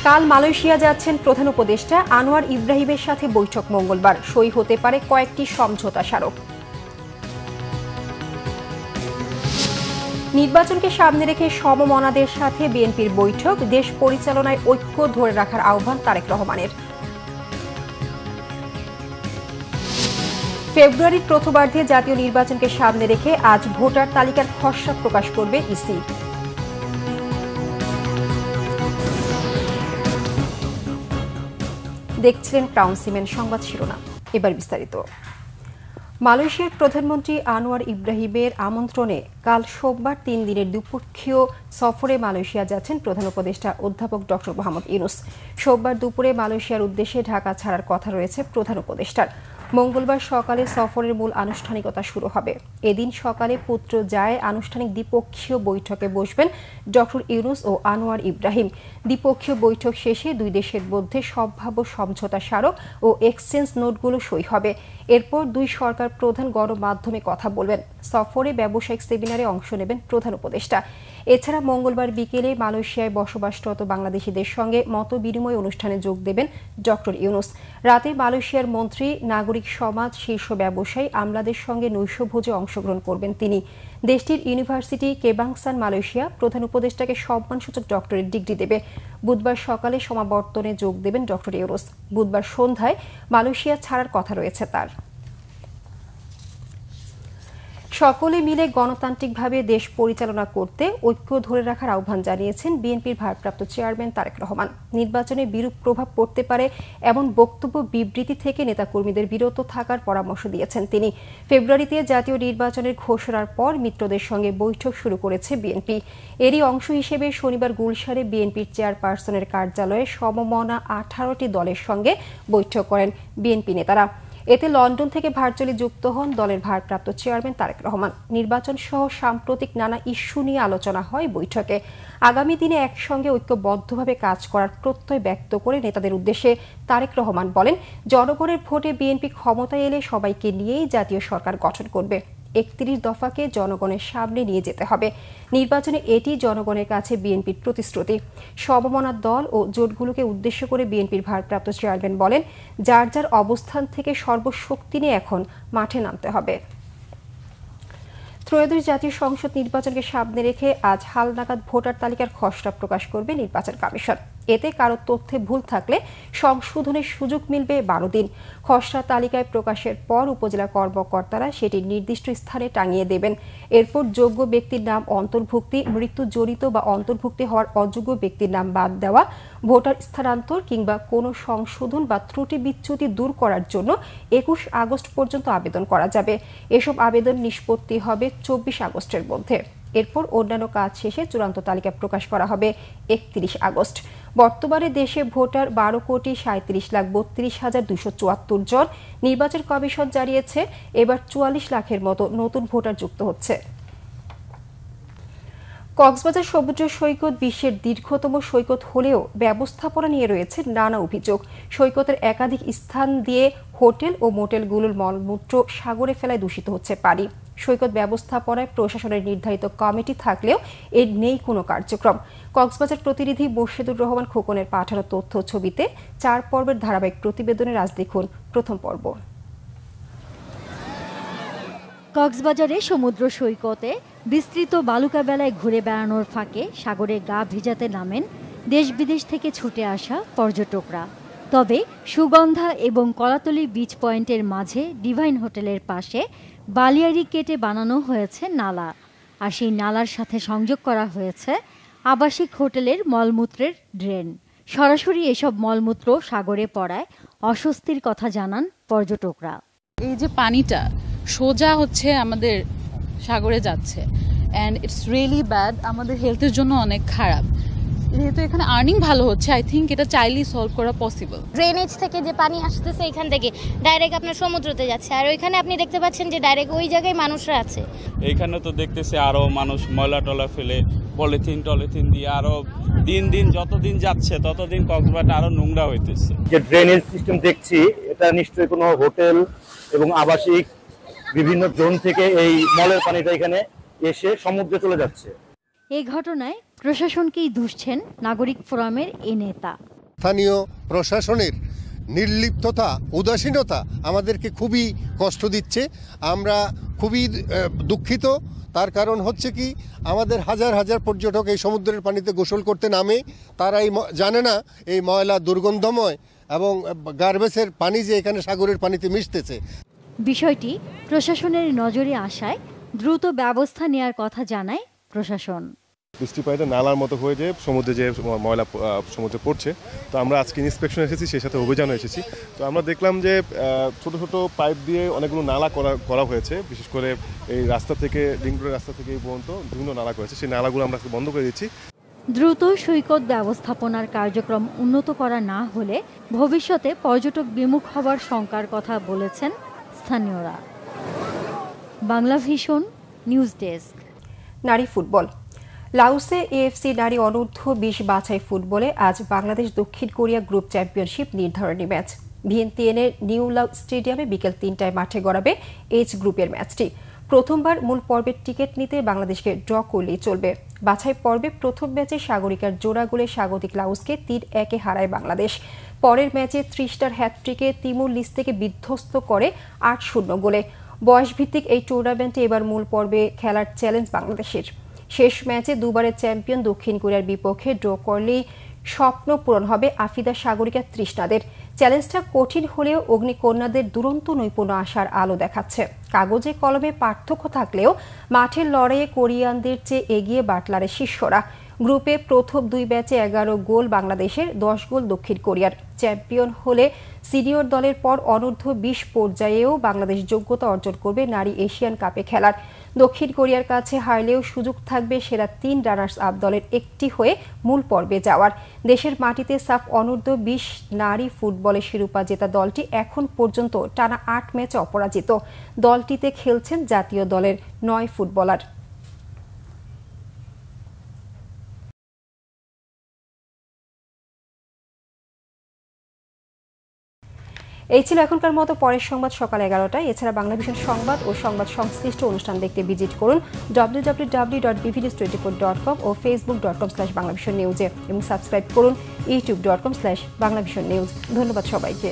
কাল মালয়েশিয়া যাচ্ছেন প্রধান উপদেষ্টা আনোয়ার ইব্রাহিমের সাথে বৈঠক মঙ্গলবার। সই হতে পারে কয়েকটি সমঝোতা স্মারক। নির্বাচনকে সামনে রেখে সমমনাদের সাথে বিএনপির বৈঠক, দেশ পরিচালনায় ঐক্য ধরে রাখার আহ্বান তারেক রহমানের। ফেব্রুয়ারির প্রথমার্ধে জাতীয় নির্বাচনকে সামনে রেখে আজ ভোটার তালিকার খসড়া প্রকাশ করবে ইসি। দেখছিলেন ক্রাউন সিমেন্ট সংবাদ শিরোনাম, এবার বিস্তারিত। মালয়েশিয়ার প্রধানমন্ত্রী আনোয়ার ইব্রাহিমের আমন্ত্রণে কাল সোমবার 3 দিনের দ্বিপক্ষীয় সফরে মালয়েশিয়া যাচ্ছেন প্রধান উপদেষ্টা অধ্যাপক ড মোহাম্মদ ইউনূস। সোমবার দুপুরে মালয়েশিয়ার উদ্দেশ্যে ঢাকা ছাড়ার কথা রয়েছে প্রধান উপদেষ্টার। মঙ্গলবার সকালে সফরের মূল আনুষ্ঠানিকতা শুরু হবে। এদিন সকালে পুত্র জায়ে আনুষ্ঠানিক দ্বিপক্ষীয় বৈঠকে বসবেন ড ইউনূস ও আনোয়ার ইব্রাহিম। দ্বিপক্ষীয় বৈঠক শেষে দুই দেশের মধ্যে সম্ভাব্য সমঝোতা স্মারক ও এক্সচেঞ্জ নোটগুলো সই হবে। এরপর দুই সরকার প্রধান গণমাধ্যমে কথা বলবেন। সফরে ব্যবসায়িক সেমিনারে অংশ নেবেন প্রধান উপদেষ্টা। এছাড়া মঙ্গলবার বিকেলে মালয়েশিয়ায় বসবাসরত বাংলাদেশিদের সঙ্গে মত বিনিময় অনুষ্ঠানে যোগ দেবেন ড ইউনূস। রাতে মালয়েশিয়ার মন্ত্রী, নাগরিক সমাজ, শীর্ষ ব্যবসায়ী আমলাদের সঙ্গে নৈশভোজে অংশগ্রহণ করবেন তিনি। দেশটির ইউনিভার্সিটি কেবাংসান মালয়েশিয়া প্রধান উপদেষ্টাকে সম্মানসূচক ডক্টরেট ডিগ্রি দেবে। বুধবার সকালে সমাবর্তনে যোগ দেবেন ড ইউনূস। বুধবার সন্ধ্যায় মালয়েশিয়া ছাড়ার কথা রয়েছে তার। সকলে মিলে গণতান্ত্রিকভাবে দেশ পরিচালনা করতে ঐক্য ধরে রাখার আহ্বান জানিয়েছেন বিএনপির ভারপ্রাপ্ত চেয়ারম্যান তারেক রহমান। নির্বাচনে বিরূপ প্রভাব পড়তে পারে এমন বক্তব্য, বিবৃতি থেকে নেতাকর্মীদের বিরত থাকার পরামর্শ দিয়েছেন তিনি। ফেব্রুয়ারিতে জাতীয় নির্বাচনের ঘোষণার পর মিত্রদের সঙ্গে বৈঠক শুরু করেছে বিএনপি। এরই অংশ হিসেবে শনিবার গুলশানে বিএনপির চেয়ারপারসনের কার্যালয়ে সমমনা 18টি দলের সঙ্গে বৈঠক করেন বিএনপি নেতারা। এতে লন্ডন থেকে ভার্চুয়ালি যুক্ত হন দলের ভারপ্রাপ্ত চেয়ারম্যান তারেক রহমান। নির্বাচন সহ সাম্প্রতিক নানা ইস্যু নিয়ে আলোচনা হয় বৈঠকে। আগামী দিনে একসঙ্গে ঐক্যবদ্ধভাবে কাজ করার প্রত্যয় ব্যক্ত করে নেতাদের উদ্দেশ্যে তারেক রহমান বলেন, জনগণের ভোটে বিএনপি ক্ষমতায় এলে সবাইকে নিয়েই জাতীয় সরকার গঠন করবে। 31 দফাকে জনগণের সামনে নিয়ে যেতে হবে। নির্বাচনে এটি জনগণের কাছে বিএনপির প্রতিশ্রুতি। সমমনা দল ও জোটগুলোকে উদ্দেশ্য করে বিএনপির ভারপ্রাপ্ত চেয়ারম্যান বলেন, যার যার অবস্থান থেকে সর্বশক্তি নিয়ে এখন মাঠে নামতে হবে। ত্রয়োদশ জাতীয় সংসদ নির্বাচনকে সামনে রেখে আজ হালনাগাদ ভোটার তালিকার খসড়া প্রকাশ করবে নির্বাচন কমিশন। এতে কারো তথ্যে ভুল থাকলে সংশোধনের সুযোগ মিলবে 12 দিন। খসড়া তালিকায় প্রকাশের পর উপজেলা কর্মকর্তারা সেটি নির্দিষ্ট স্থানে টাঙিয়ে দেবেন। এরপর যোগ্য ব্যক্তির নাম অন্তর্ভুক্তি, মৃত্যু জড়িত বা অন্তর্ভুক্তি হওয়ার অযোগ্য ব্যক্তির নাম বাদ দেওয়া, ভোটার স্থানান্তর কিংবা কোনো সংশোধন বা ত্রুটি বিচ্যুতি দূর করার জন্য 21 আগস্ট পর্যন্ত আবেদন করা যাবে। এসব আবেদন নিষ্পত্তি হবে 24 আগস্টের মধ্যে। এরপর অন্যান্য কাজ শেষে চূড়ান্ত তালিকা প্রকাশ করা হবে 31 আগস্ট। বর্তমানে দেশে ভোটার 12,37,32,274 জন। নির্বাচন কমিশন জানিয়েছে এবার 44 লাখের মতো নতুন ভোটার যুক্ত হচ্ছে। কক্সবাজার সমুদ্র সৈকত বিশ্বের দীর্ঘতম সৈকত হলেও ব্যবস্থাপনা নিয়ে রয়েছে নানা অভিযোগ। সৈকতের একাধিক স্থান দিয়ে হোটেল ও মোটেলগুলোর মলমূত্র সাগরে ফেলায় দূষিত হচ্ছে পানি। সৈকত ব্যবস্থাপনায় প্রশাসনের নির্ধারিত কমিটি থাকলেও এর নেই কোনো কার্যক্রম। কক্সবাজার প্রতিনিধি মোর্শেদুর রহমান খোকনের পাঠানো তথ্য ছবিতে 4 পর্বের ধারাবাহিক প্রতিবেদনের আজ দেখুন প্রথম পর্ব। কক্সবাজারে সমুদ্র সৈকতে বিস্তৃত বালুকা বেলায় ঘুরে বেড়ানোর ফাঁকে সাগরে গা ভিজাতে নামেন দেশ বিদেশ থেকে ছুটে আসা পর্যটকরা। তবে সুগন্ধা এবং কলাতলি বিচ পয়েন্টের মাঝে ডিভাইন হোটেলের পাশে বালিয়াড়ি কেটে বানানো হয়েছে নালা, আর সেই নালার সাথে সংযোগ করা হয়েছে আবাসিক হোটেলের মলমূত্রের ড্রেন। সরাসরি এসব মলমূত্র সাগরে পড়ায় অস্বস্তির কথা জানান পর্যটকরা। এই যে পানিটা সোজা হচ্ছে আমাদের সাগরে যাচ্ছে, অ্যান্ড ইটস রিয়েলি ব্যাড, আমাদের হেলথের জন্য অনেক খারাপ। যেহেতু এখানে আর্নিং ভালো হচ্ছে, আই থিঙ্ক এটা চাইলেই সলভ করা পসিবল। ড্রেনেজ থেকে যে পানি আসতেছে এখান থেকে ডাইরেক্ট আপনার সমুদ্রতে যাচ্ছে, আর ওইখানে আপনি দেখতে পাচ্ছেন যে ডাইরেক্ট ওই জায়গায় মানুষরা আছে। এইখানে তো দেখতেছি আরো মানুষ ময়লা টলা ফেলে পলিথিন দিয়ে আরো দিন দিন যতদিন যাচ্ছে ততদিন কক্সবাজার আরো নোংরা হইতেছে। যে ড্রেনেজ সিস্টেম দেখছি এটা নিশ্চয়ই কোনো হোটেল এবং আবাসিক বিভিন্ন জোন থেকে এই মলের পানিটা এখানে এসে সমুদ্রে চলে যাচ্ছে। এই ঘটনায় প্রশাসনকেই দুষছেন নাগরিক ফোরামের এই নেতা। স্থানীয় প্রশাসনের নির্লিপ্ততা, উদাসীনতা আমাদেরকে খুবই কষ্ট দিচ্ছে। আমরা খুবই দুঃখিত। তার কারণ হচ্ছে কি, আমাদের হাজার হাজার পর্যটক এই সমুদ্রের পানিতে গোসল করতে নামে, তারা জানে না এই ময়লা দুর্গন্ধময় এবং গার্বেজের পানি যে এখানে সাগরের পানিতে মিশতেছে। বিষয়টি প্রশাসনের নজরে আসায় দ্রুত ব্যবস্থা নেওয়ার কথা জানায় প্রশাসন। বৃষ্টি পানিতে নালার মতো হয়ে যে সমুদ্রে যে ময়লা সমুদ্রে পড়ছে, তো আমরা আজকে ইন্সপেকশন এসেছি, সেই সাথে অভিযানে এসেছি। তো আমরা দেখলাম যে ছোট ছোট পাইপ দিয়ে অনেকগুলো নালা করা হয়েছে, বিশেষ করে এই রাস্তা থেকে, রিং রোডের রাস্তা থেকে এই পর্যন্ত বিভিন্ন নালা করেছে। সেই নালাগুলো আমরা বন্ধ করে দিচ্ছি। দ্রুত সৈকত ব্যবস্থাপনার কার্যক্রম উন্নত করা না হলে ভবিষ্যতে পর্যটক বিমুখ হওয়ার শঙ্কার কথা বলেছেন স্থানীয়রা। Bangla vision news desk. নারী ফুটবল। লাওসে এএফসি নারী অনূর্ধ্ব 20 বাছাই ফুটবলে আজ বাংলাদেশ দক্ষিণ কোরিয়া গ্রুপ চ্যাম্পিয়নশিপ নির্ধারণী ম্যাচ ভিয়েন্তিয়েনের নিউ লাউ স্টেডিয়ামে বিকেল 3টায় মাঠে গড়াবে এইচ গ্রুপের ম্যাচটি। প্রথমবার মূল পর্বের টিকিট নিতে বাংলাদেশকে ড্র করলেই চলবে। বাছাই পর্বে প্রথম ম্যাচে সাগরিকার জোড়া গোলে স্বাগতিক লাওসকে 3-1 হারায় বাংলাদেশ। পরের ম্যাচে 30টার হ্যাটট্রিকে তিমুর লিস্তেকে বিধ্বস্ত করে 8-0 গোলে। বয়সভিত্তিক এই টুর্নামেন্টে এবার মূল পর্বে খেলার চ্যালেঞ্জ বাংলাদেশের। শেষ ম্যাচে দুবারের চ্যাম্পিয়ন দক্ষিণ কোরিয়ার বিপক্ষে ড্র করলেই স্বপ্ন পূরণ হবে আফিদা সাগরিকা তৃষ্ণাদের। চ্যালেঞ্জটা কঠিন হলেও অগ্নিকন্যাদের দুরন্ত নৈপুণ্য আসার আলো দেখাচ্ছে। কাগজে কলমে পার্থক্য থাকলেও মাঠের লড়াইয়ে কোরিয়ানদের চেয়ে এগিয়ে বাটলারের শিষ্যরা। গ্রুপে প্রথম 2 ম্যাচে 11 গোল বাংলাদেশের, 10 গোল দক্ষিণ কোরিয়ার। চ্যাম্পিয়ন হলে সিনিয়র দলের পর অনূর্ধ্ব 20 পর্যায়েও বাংলাদেশ যোগ্যতা অর্জন করবে নারী এশিয়ান কাপে খেলার। দক্ষিণ কোরিয়ার কাছে হারলেও সুযোগ থাকবে সেরা 3 রানার্স আপ দলের একটি হয়ে মূল পর্বে যাওয়ার। দেশের মাটিতে সাফ অনূর্ধ্ব 20 নারী ফুটবলের শিরোপা জেতা দলটি এখন পর্যন্ত টানা 8 ম্যাচে অপরাজিত। দলটিতে খেলছেন জাতীয় দলের 9 ফুটবলার। এই ছিল এখনকার মতো। পরের সংবাদ সকাল 11টায়। এছাড়া বাংলা ভিশন সংবাদ ও সংবাদ সংশ্লিষ্ট অনুষ্ঠান দেখতে ভিজিট করুন www.bvnews24.com ও facebook.com/banglavisionnews এবং সাবস্ক্রাইব করুন youtube.com/banglavisionnews। ধন্যবাদ সবাইকে।